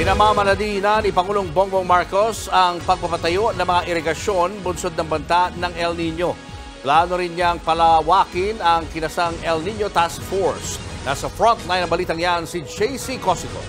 Pinamamaladi na ni Pangulong Bongbong Marcos ang pagpapatayo ng mga irigasyon bunsod ng banta ng El Nino. Plano rin niyang palawakin ang kinasang El Nino Task Force. Nasa frontline ng balitang yan si JC Cosico.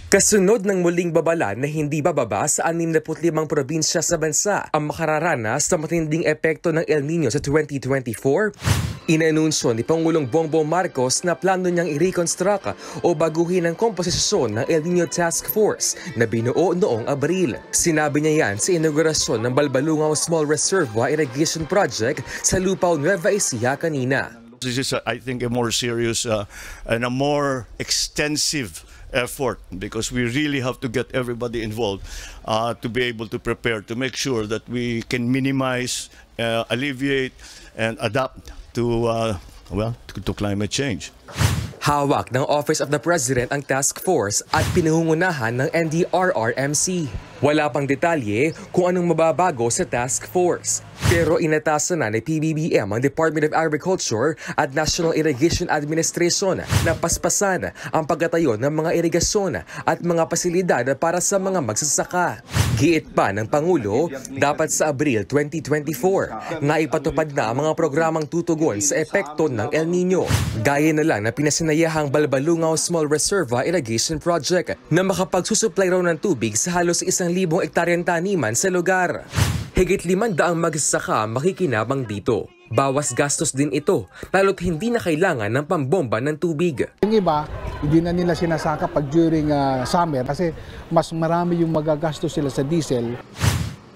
Kasunod ng muling babala na hindi bababa sa 65 probinsya sa bansa ang makararanas sa matinding epekto ng El Nino sa 2024, inanunsyo ni Pangulong Bongbong Marcos na plano niyang i-reconstruct o baguhin ang komposisyon ng El Nino Task Force na binuo noong Abril. Sinabi niya yan sa inaugurasyon ng Balbalungaw Small Reservoir Irrigation Project sa Lupao, Nueva Ecija kanina. This is, I think, a more serious and a more extensive effort because we really have to get everybody involved to be able to prepare to make sure that we can minimize, alleviate, and adapt to climate change. Hawak ng Office of the President ang task force at pinangungunahan ng NDRRMC. Wala pang detalye kung anong mababago sa task force. Pero inatasan na ni PBBM ang Department of Agriculture at National Irrigation Administration na paspasan ang pagtatayo ng mga irigasyon at mga pasilidad para sa mga magsasaka. Giit pa ng Pangulo, dapat sa Abril 2024 na ipatupad na ang mga programang tutugon sa epekto ng El Nino. Gaya na lang na pinasinayahang Balbalungaw Small Reservoir Irrigation Project na makapagsusupply raw ng tubig sa halos 1,000 hektaryang taniman sa lugar. Higit 500 magsasaka makikinabang dito. Bawas gastos din ito, lalo't hindi na kailangan ng pambomba ng tubig. Yung iba, hindi na nila sinasaka pag during summer kasi mas marami yung magagastos sila sa diesel.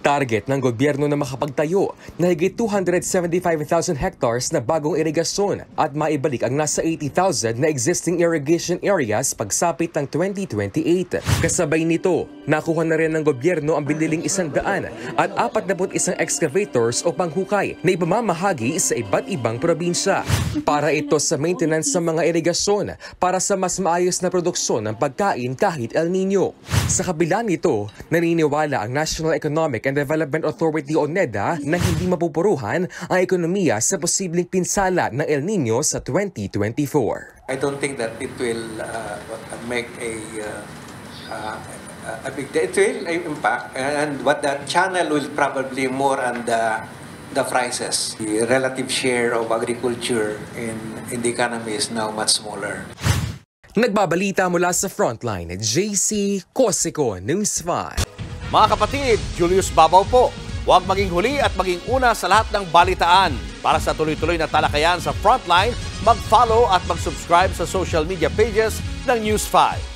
Target ng gobyerno na makapagtayo na higit 275,000 hectares na bagong irigasyon at maibalik ang nasa 80,000 na existing irrigation areas pagsapit ng 2028. Kasabay nito, nakuha na rin ng gobyerno ang biniling 100 at 41 excavators o panghukay na ipamamahagi sa iba't ibang probinsya. Para ito sa maintenance sa mga irigasyon para sa mas maayos na produksyon ng pagkain kahit El Nino. Sa kabila nito, naniniwala ang National Economic and Development Authority o NEDA na hindi mapupuruhan ang ekonomiya sa posibleng pinsala ng El Nino sa 2024. I don't think that it will make a big it will impact, and what that channel will probably more on the prices. The relative share of agriculture in the economy is now much smaller. Nagbabalita mula sa Frontline, JC Cosico, News 5. Mga kapatid, Julius Babaw po. Huwag maging huli at maging una sa lahat ng balitaan. Para sa tuloy-tuloy na talakayan sa Frontline, mag-follow at mag-subscribe sa social media pages ng News 5.